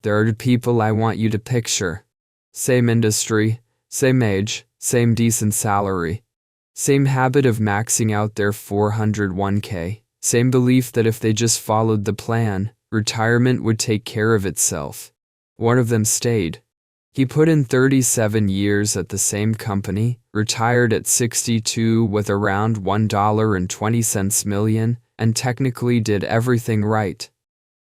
There are the people I want you to picture. Same industry, same age, same decent salary. Same habit of maxing out their 401k. Same belief that if they just followed the plan, retirement would take care of itself. One of them stayed. He put in 37 years at the same company, retired at 62 with around $1.20 million, and technically did everything right.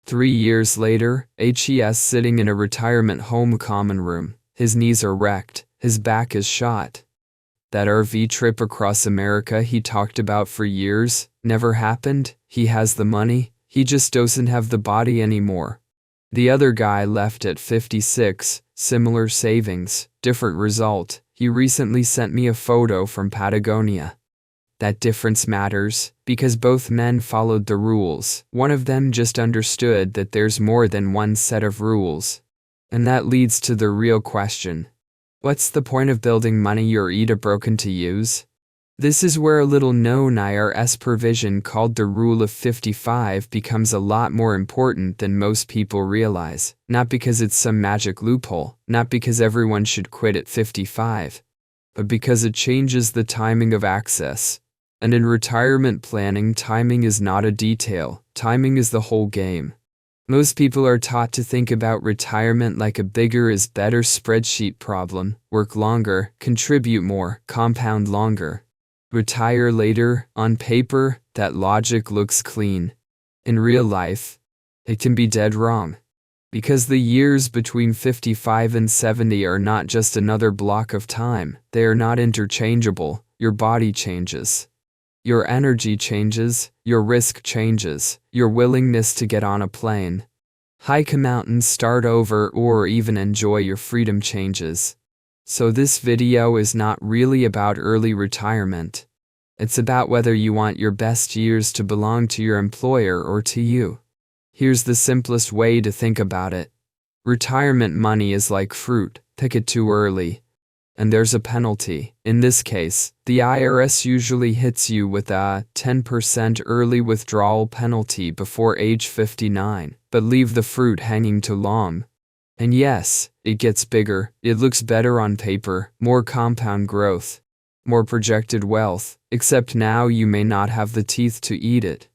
3 years later, he's sitting in a retirement home common room. His knees are wrecked, his back is shot. That RV trip across America he talked about for years never happened. He has the money, he just doesn't have the body anymore. The other guy left at 56, similar savings, different result. He recently sent me a photo from Patagonia. That difference matters, because both men followed the rules. One of them just understood that there's more than one set of rules. And that leads to the real question. What's the point of building money you're either broken to use? This is where a little known IRS provision called the Rule of 55 becomes a lot more important than most people realize. Not because it's some magic loophole, not because everyone should quit at 55, but because it changes the timing of access. And in retirement planning, timing is not a detail, timing is the whole game. Most people are taught to think about retirement like a bigger is better spreadsheet problem: work longer, contribute more, compound longer. Retire later. On paper, that logic looks clean. In real life, it can be dead wrong. Because the years between 55 and 70 are not just another block of time, they are not interchangeable. Your body changes. Your energy changes, your risk changes, your willingness to get on a plane, hike a mountain, start over, or even enjoy your freedom changes. So this video is not really about early retirement. It's about whether you want your best years to belong to your employer or to you. Here's the simplest way to think about it. Retirement money is like fruit, pick it too early, and there's a penalty. In this case, the IRS usually hits you with a 10% early withdrawal penalty before age 59, but leave the fruit hanging too long. And yes, it gets bigger, it looks better on paper, more compound growth, more projected wealth, except now you may not have the teeth to eat it.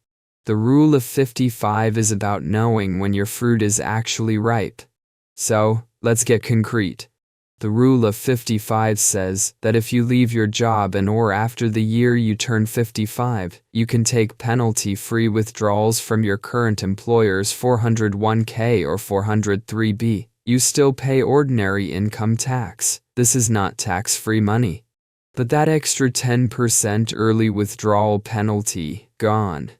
The Rule of 55 is about knowing when your fruit is actually ripe. So, let's get concrete. The Rule of 55 says that if you leave your job or after the year you turn 55, you can take penalty-free withdrawals from your current employer's 401k or 403b. You still pay ordinary income tax. This is not tax-free money. But that extra 10% early withdrawal penalty, gone.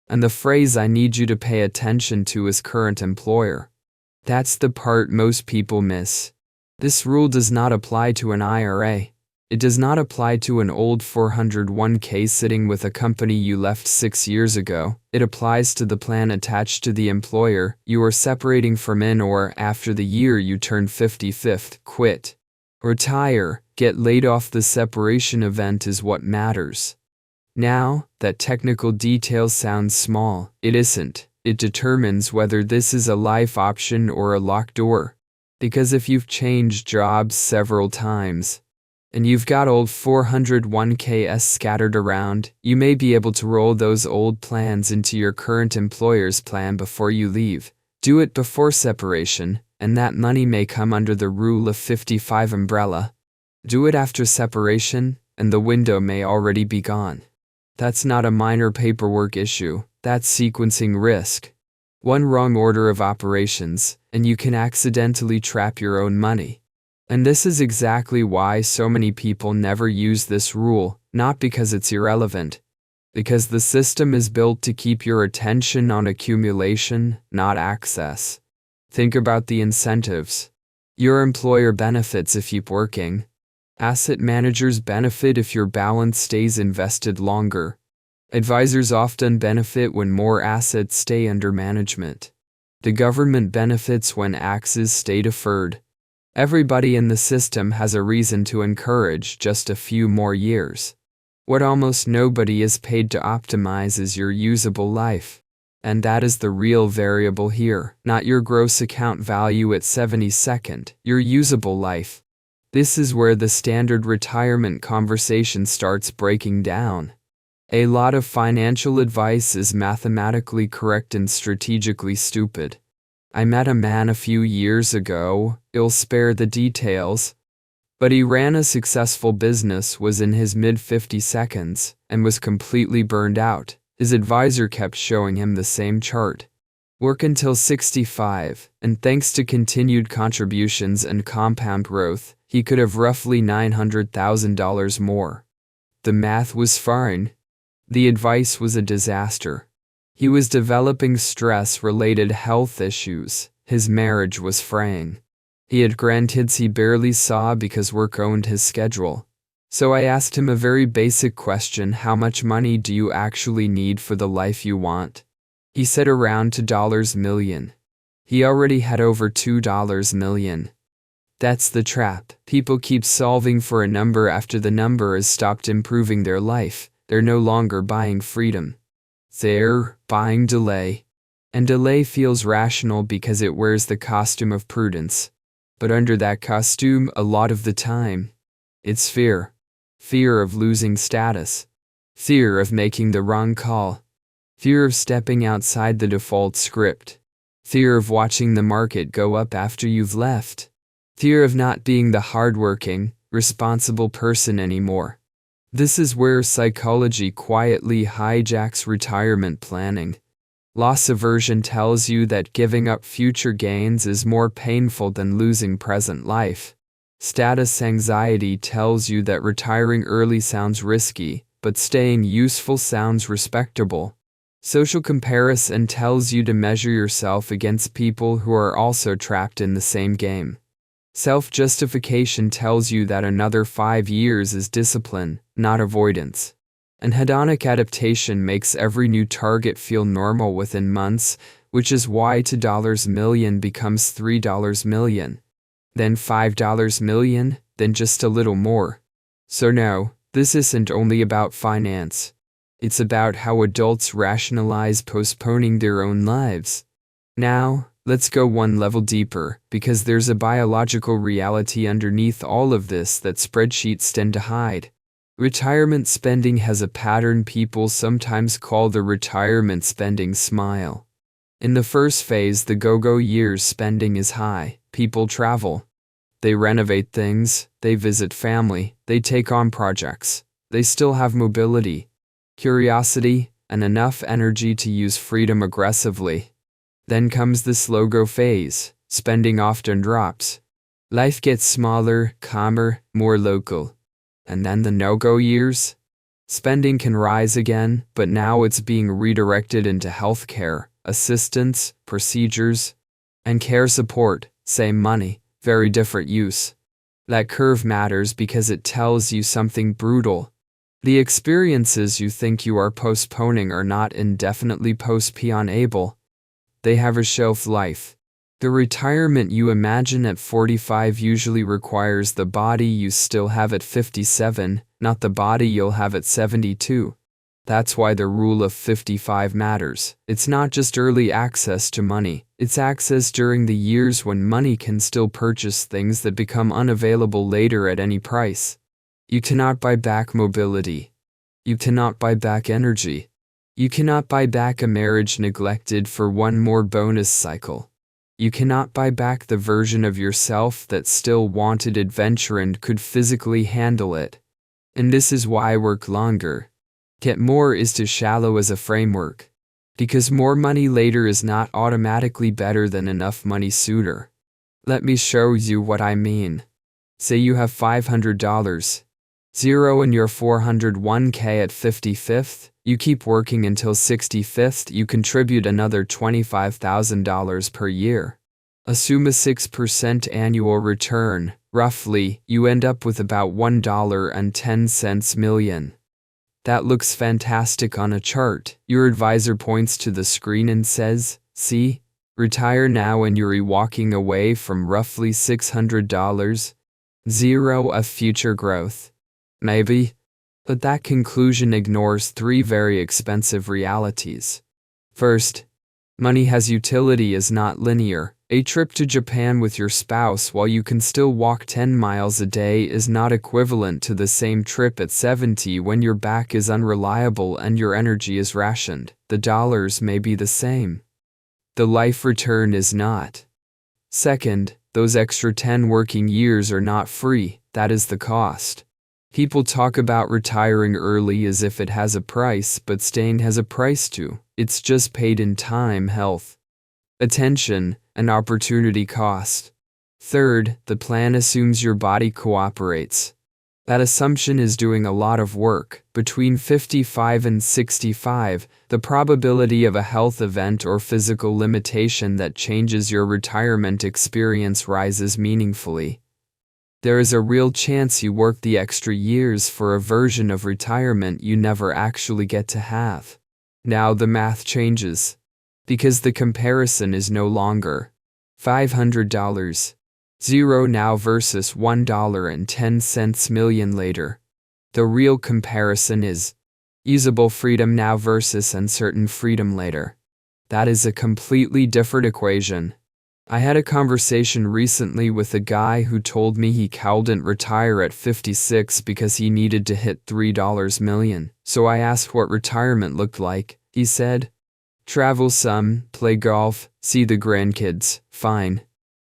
And the phrase I need you to pay attention to is current employer. That's the part most people miss. This rule does not apply to an IRA. It does not apply to an old 401k sitting with a company you left 6 years ago. It applies to the plan attached to the employer you are separating from in or after the year you turn 55th. Quit. Retire. Get laid off. The separation event is what matters. Now, that technical detail sounds small. It isn't. It determines whether this is a life option or a locked door. Because if you've changed jobs several times, and you've got old 401ks scattered around, you may be able to roll those old plans into your current employer's plan before you leave. Do it before separation, and that money may come under the Rule of 55 umbrella. Do it after separation, and the window may already be gone. That's not a minor paperwork issue, that's sequencing risk. One wrong order of operations, and you can accidentally trap your own money. And this is exactly why so many people never use this rule, not because it's irrelevant, because the system is built to keep your attention on accumulation, not access. Think about the incentives. Your employer benefits if you keep working. Asset managers benefit if your balance stays invested longer. Advisors often benefit when more assets stay under management. The government benefits when axes stay deferred. Everybody in the system has a reason to encourage just a few more years. What almost nobody is paid to optimize is your usable life. And that is the real variable here, not your gross account value at 72nd, your usable life. This is where the standard retirement conversation starts breaking down. A lot of financial advice is mathematically correct and strategically stupid. I met a man a few years ago, I'll spare the details, but he ran a successful business, was in his mid-52s, and was completely burned out. His advisor kept showing him the same chart. Work until 65, and thanks to continued contributions and compound growth, he could have roughly $900,000 more. The math was fine. The advice was a disaster. He was developing stress-related health issues. His marriage was fraying. He had grandkids he barely saw because work owned his schedule. So I asked him a very basic question: how much money do you actually need for the life you want? He said around $2 million. He already had over $2 million. That's the trap. People keep solving for a number after the number has stopped improving their life. They're no longer buying freedom. They're buying delay. And delay feels rational because it wears the costume of prudence. But under that costume, a lot of the time, it's fear. Fear of losing status. Fear of making the wrong call. Fear of stepping outside the default script. Fear of watching the market go up after you've left. Fear of not being the hardworking, responsible person anymore. This is where psychology quietly hijacks retirement planning. Loss aversion tells you that giving up future gains is more painful than losing present life. Status anxiety tells you that retiring early sounds risky, but staying useful sounds respectable. Social comparison tells you to measure yourself against people who are also trapped in the same game. Self-justification tells you that another 5 years is discipline, not avoidance. And hedonic adaptation makes every new target feel normal within months, which is why $2 million becomes $3 million. Then $5 million, then just a little more. So no, this isn't only about finance. It's about how adults rationalize postponing their own lives. Now, let's go one level deeper, because there's a biological reality underneath all of this that spreadsheets tend to hide. Retirement spending has a pattern people sometimes call the retirement spending smile. In the first phase, the go-go years, spending is high. People travel. They renovate things, they visit family, they take on projects. They still have mobility, curiosity, and enough energy to use freedom aggressively. Then comes the slow-go phase. Spending often drops. Life gets smaller, calmer, more local. And then the no-go years? Spending can rise again, but now it's being redirected into healthcare, assistance, procedures, and care support. Same money, very different use. That curve matters because it tells you something brutal. The experiences you think you are postponing are not indefinitely postponable. They have a shelf life. The retirement you imagine at 45 usually requires the body you still have at 57, not the body you'll have at 72. That's why the rule of 55 matters. It's not just early access to money, it's access during the years when money can still purchase things that become unavailable later at any price. You cannot buy back mobility. You cannot buy back energy. You cannot buy back a marriage neglected for one more bonus cycle. You cannot buy back the version of yourself that still wanted adventure and could physically handle it. And this is why work longer. Get more is too shallow as a framework. Because more money later is not automatically better than enough money sooner. Let me show you what I mean. Say you have $500. Zero in your 401k at 55th, you keep working until 65th, you contribute another $25,000 per year. Assume a 6% annual return, roughly, you end up with about $1.10 million. That looks fantastic on a chart. Your advisor points to the screen and says, see, retire now and you're walking away from roughly $600. Zero of future growth. Maybe. But that conclusion ignores three very expensive realities. First, Money has utility is not linear. A trip to Japan with your spouse while you can still walk 10 miles a day is not equivalent to the same trip at 70 when your back is unreliable and your energy is rationed. The dollars may be the same. The life return is not. Second, those extra 10 working years are not free. That is the cost. People talk about retiring early as if it has a price, but staying has a price too. It's just paid in time, health, attention, and opportunity cost. Third, the plan assumes your body cooperates. That assumption is doing a lot of work. Between 55 and 65, the probability of a health event or physical limitation that changes your retirement experience rises meaningfully. There is a real chance you work the extra years for a version of retirement you never actually get to have. Now the math changes. Because the comparison is no longer $500, zero now versus $1.10 million later. The real comparison is usable freedom now versus uncertain freedom later. That is a completely different equation. I had a conversation recently with a guy who told me he couldn't retire at 56 because he needed to hit $3 million. So I asked what retirement looked like. He said, travel some, play golf, see the grandkids, fine.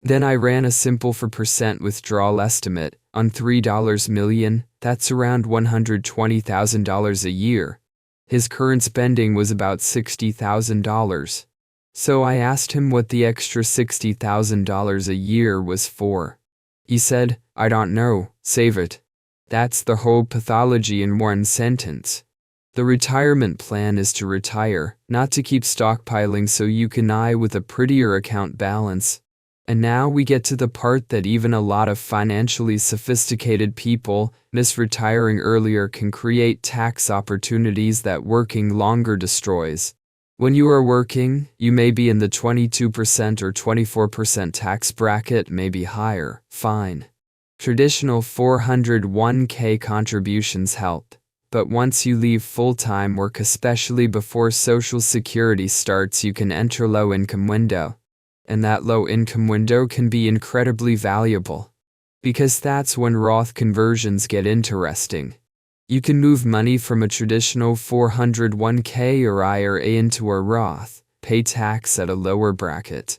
Then I ran a simple 4% withdrawal estimate on $3 million, that's around $120,000 a year. His current spending was about $60,000. So I asked him what the extra $60,000 a year was for. He said, I don't know, save it. That's the whole pathology in one sentence. The retirement plan is to retire, not to keep stockpiling so you can eye with a prettier account balance. And now we get to the part that even a lot of financially sophisticated people miss. Retiring earlier can create tax opportunities that working longer destroys. When you are working, you may be in the 22% or 24% tax bracket, maybe higher, fine. Traditional 401k contributions help. But once you leave full-time work, especially before Social Security starts, you can enter low-income window. And that low-income window can be incredibly valuable. Because that's when Roth conversions get interesting. You can move money from a traditional 401k or IRA into a Roth, pay tax at a lower bracket,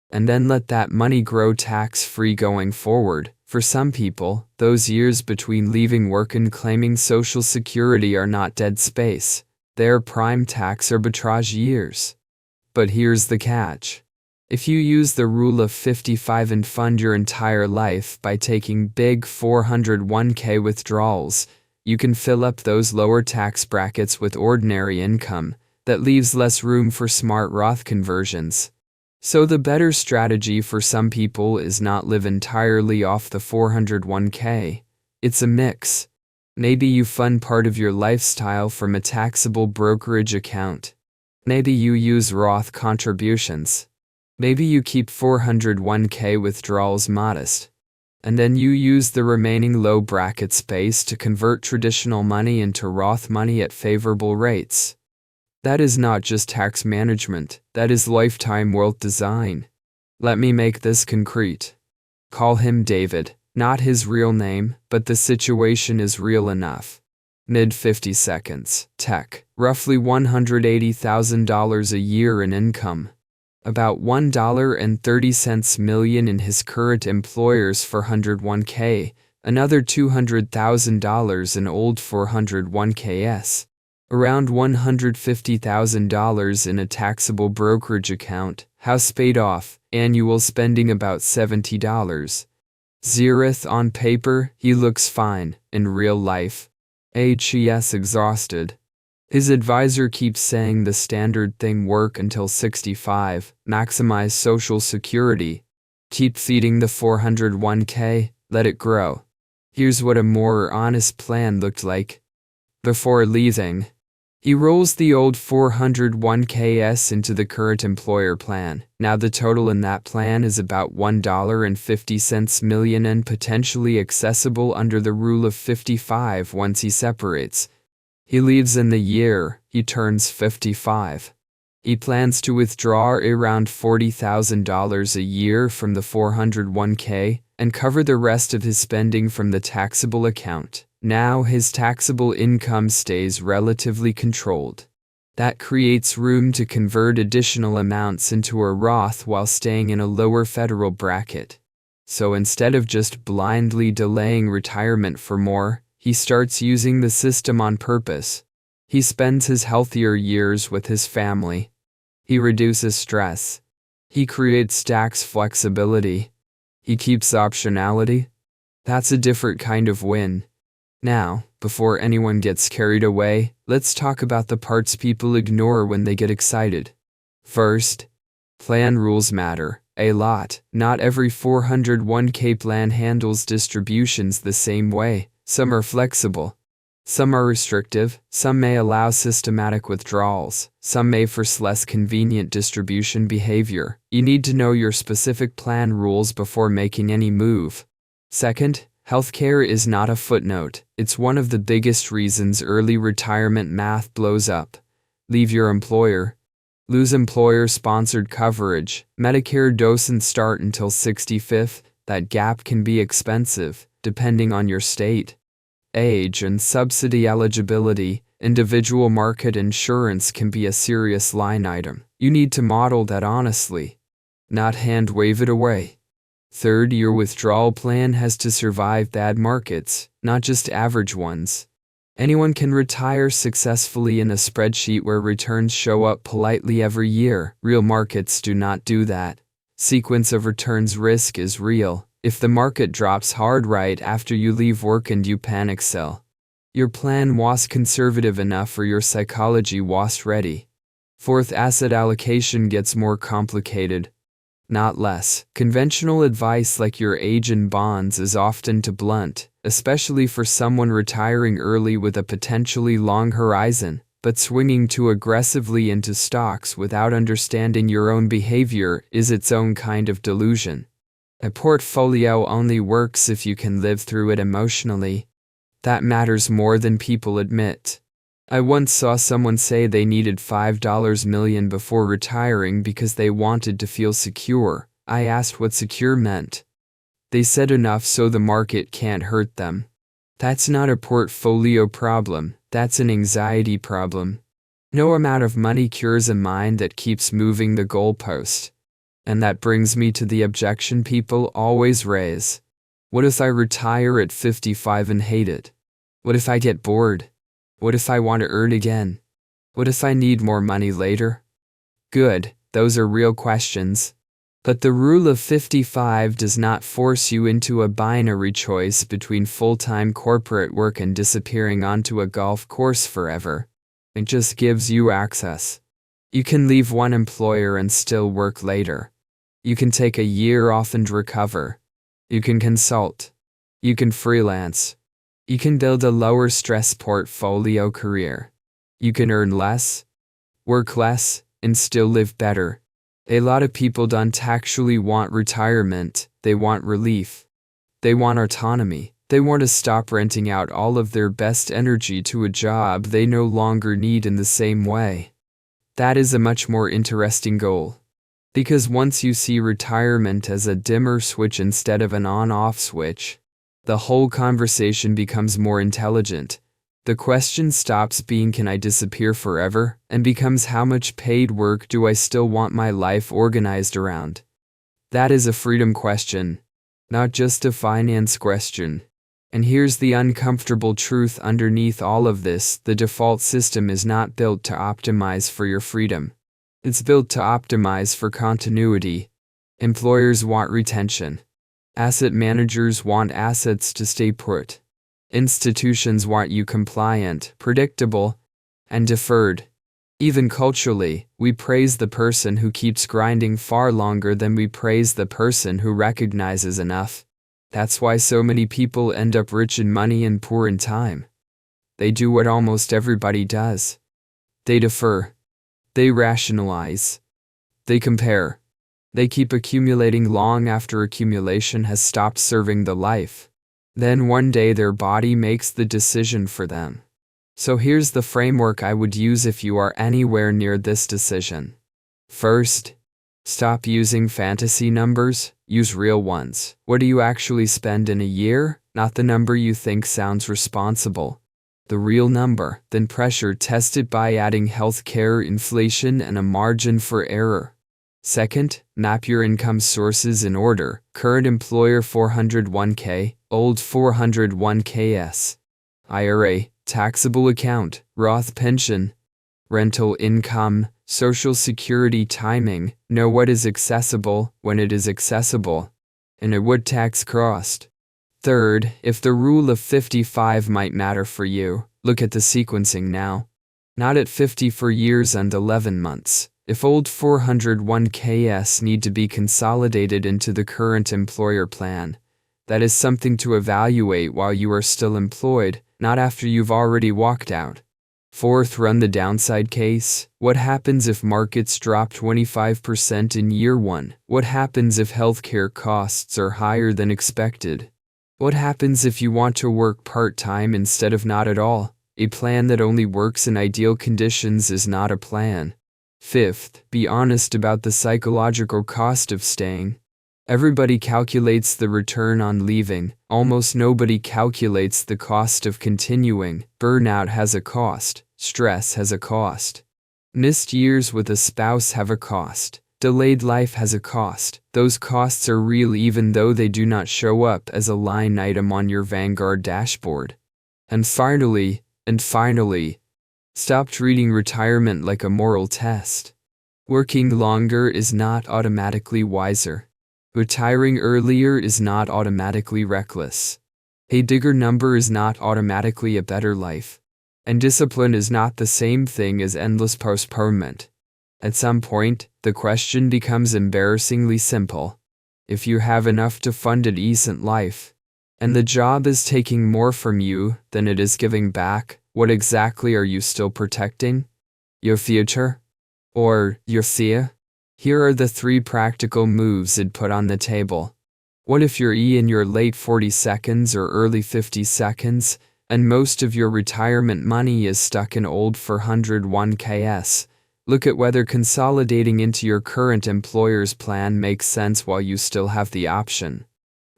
and then let that money grow tax-free going forward. For some people, those years between leaving work and claiming Social Security are not dead space. They're prime tax arbitrage years. But here's the catch. If you use the rule of 55 and fund your entire life by taking big 401k withdrawals, you can fill up those lower tax brackets with ordinary income that leaves less room for smart Roth conversions. So the better strategy for some people is not live entirely off the 401k. It's a mix. Maybe you fund part of your lifestyle from a taxable brokerage account. Maybe you use Roth contributions. Maybe you keep 401k withdrawals modest. And then you use the remaining low bracket space to convert traditional money into Roth money at favorable rates. That is not just tax management, that is lifetime wealth design. Let me make this concrete. Call him David, not his real name, but the situation is real enough. Mid 50 seconds, tech, roughly $180,000 a year in income. About $1.30 million in his current employer's 401k, another $200,000 in old 401ks. Around $150,000 in a taxable brokerage account, house paid off, annual spending about $70. Zeroth on paper, he looks fine, in real life. HES exhausted. His advisor keeps saying the standard thing: work until 65, maximize Social Security. Keep feeding the 401k, let it grow. Here's what a more honest plan looked like. Before leaving, he rolls the old 401ks into the current employer plan. Now the total in that plan is about $1.50 million and potentially accessible under the rule of 55 once he separates. He leaves in the year he turns 55. He plans to withdraw around $40,000 a year from the 401k and cover the rest of his spending from the taxable account. Now his taxable income stays relatively controlled. That creates room to convert additional amounts into a Roth while staying in a lower federal bracket. So instead of just blindly delaying retirement for more, he starts using the system on purpose. He spends his healthier years with his family. He reduces stress. He creates tax flexibility. He keeps optionality. That's a different kind of win. Now, before anyone gets carried away, let's talk about the parts people ignore when they get excited. First, plan rules matter a lot. Not every 401k plan handles distributions the same way. Some are flexible. Some are restrictive. Some may allow systematic withdrawals. Some may force less convenient distribution behavior. You need to know your specific plan rules before making any move. Second, healthcare is not a footnote. It's one of the biggest reasons early retirement math blows up. Leave your employer. Lose employer-sponsored coverage. Medicare doesn't start until 65th. That gap can be expensive, depending on your state. Age and subsidy eligibility. Individual market insurance can be a serious line item. You need to model that honestly, not hand-wave it away. Third, your withdrawal plan has to survive bad markets, not just average ones. Anyone can retire successfully in a spreadsheet where returns show up politely every year. Real markets do not do that. Sequence of returns risk is real. If the market drops hard right after you leave work and you panic sell, your plan was conservative enough or your psychology was ready. Fourth, asset allocation gets more complicated, not less. Conventional advice like your age in bonds is often too blunt, especially for someone retiring early with a potentially long horizon, but swinging too aggressively into stocks without understanding your own behavior is its own kind of delusion. A portfolio only works if you can live through it emotionally. That matters more than people admit. I once saw someone say they needed $5 million before retiring because they wanted to feel secure. I asked what secure meant. They said enough so the market can't hurt them. That's not a portfolio problem, that's an anxiety problem. No amount of money cures a mind that keeps moving the goalpost. And that brings me to the objection people always raise. What if I retire at 55 and hate it? What if I get bored? What if I want to earn again? What if I need more money later? Good, those are real questions. But the rule of 55 does not force you into a binary choice between full-time corporate work and disappearing onto a golf course forever. It just gives you access. You can leave one employer and still work later. You can take a year off and recover. You can consult. You can freelance. You can build a lower stress portfolio career. You can earn less, work less, and still live better. A lot of people don't actually want retirement, they want relief. They want autonomy. They want to stop renting out all of their best energy to a job they no longer need in the same way. That is a much more interesting goal. Because once you see retirement as a dimmer switch instead of an on-off switch, the whole conversation becomes more intelligent. The question stops being can I disappear forever and becomes how much paid work do I still want my life organized around? That is a freedom question, not just a finance question. And here's the uncomfortable truth underneath all of this: the default system is not built to optimize for your freedom. It's built to optimize for continuity. Employers want retention. Asset managers want assets to stay put. Institutions want you compliant, predictable, and deferred. Even culturally, we praise the person who keeps grinding far longer than we praise the person who recognizes enough. That's why so many people end up rich in money and poor in time. They do what almost everybody does. They defer. They rationalize. They compare. They keep accumulating long after accumulation has stopped serving the life. Then one day their body makes the decision for them. So here's the framework I would use if you are anywhere near this decision. First, stop using fantasy numbers, use real ones. What do you actually spend in a year? Not the number you think sounds responsible. The real number. Then pressure test it by adding healthcare, inflation, and a margin for error. Second, map your income sources in order. Current employer 401k, old 401ks. IRA, taxable account, Roth pension, rental income, Social Security timing, know what is accessible, when it is accessible, and at what tax cost. Third, if the rule of 55 might matter for you, look at the sequencing now. Not at 50 for years and 11 months. If old 401ks need to be consolidated into the current employer plan, that is something to evaluate while you are still employed, not after you've already walked out. Fourth, run the downside case. What happens if markets drop 25% in year one? What happens if healthcare costs are higher than expected? What happens if you want to work part-time instead of not at all? A plan that only works in ideal conditions is not a plan. Fifth, be honest about the psychological cost of staying. Everybody calculates the return on leaving. Almost nobody calculates the cost of continuing. Burnout has a cost. Stress has a cost. Missed years with a spouse have a cost. Delayed life has a cost. Those costs are real even though they do not show up as a line item on your Vanguard dashboard. And finally, stop treating retirement like a moral test. Working longer is not automatically wiser. Retiring earlier is not automatically reckless. A bigger number is not automatically a better life. And discipline is not the same thing as endless postponement. At some point, the question becomes embarrassingly simple. If you have enough to fund a decent life, and the job is taking more from you than it is giving back, what exactly are you still protecting? Your future? Or your fear? Here are the 3 practical moves I'd put on the table. What if you're in your late 40s or early 50s, and most of your retirement money is stuck in old 401ks? Look at whether consolidating into your current employer's plan makes sense while you still have the option.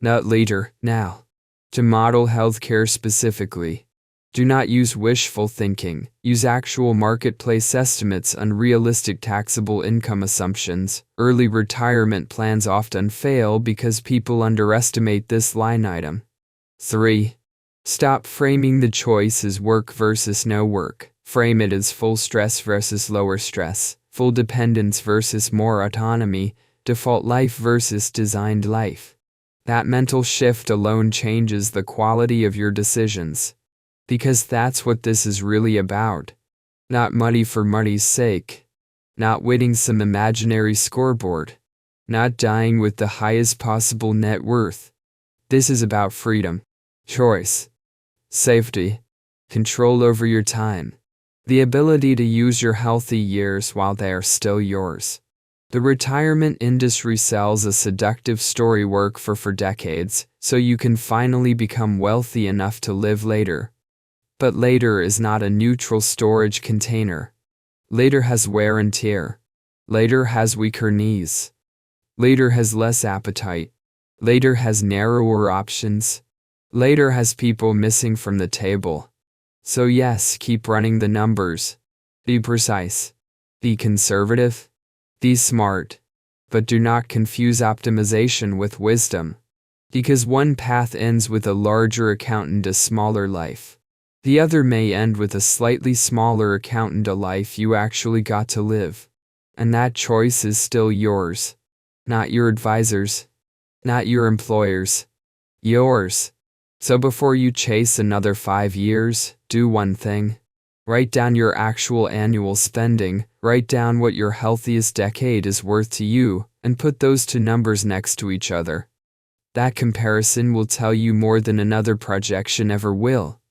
Not later, now. To model healthcare specifically, do not use wishful thinking. Use actual marketplace estimates, unrealistic taxable income assumptions. Early retirement plans often fail because people underestimate this line item. 3. Stop framing the choice as work versus no work. Frame it as full stress versus lower stress, full dependence versus more autonomy, default life versus designed life. That mental shift alone changes the quality of your decisions. Because that's what this is really about. Not money for money's sake. Not winning some imaginary scoreboard. Not dying with the highest possible net worth. This is about freedom, choice, safety, control over your time. The ability to use your healthy years while they are still yours. The retirement industry sells a seductive story work for decades, so you can finally become wealthy enough to live later. But later is not a neutral storage container. Later has wear and tear. Later has weaker knees. Later has less appetite. Later has narrower options. Later has people missing from the table. So yes, keep running the numbers. Be precise. Be conservative. Be smart. But do not confuse optimization with wisdom. Because one path ends with a larger account and a smaller life. The other may end with a slightly smaller account and a life you actually got to live. And that choice is still yours. Not your advisor's. Not your employer's. Yours. So before you chase another 5 years, do one thing. Write down your actual annual spending, write down what your healthiest decade is worth to you, and put those 2 numbers next to each other. That comparison will tell you more than another projection ever will.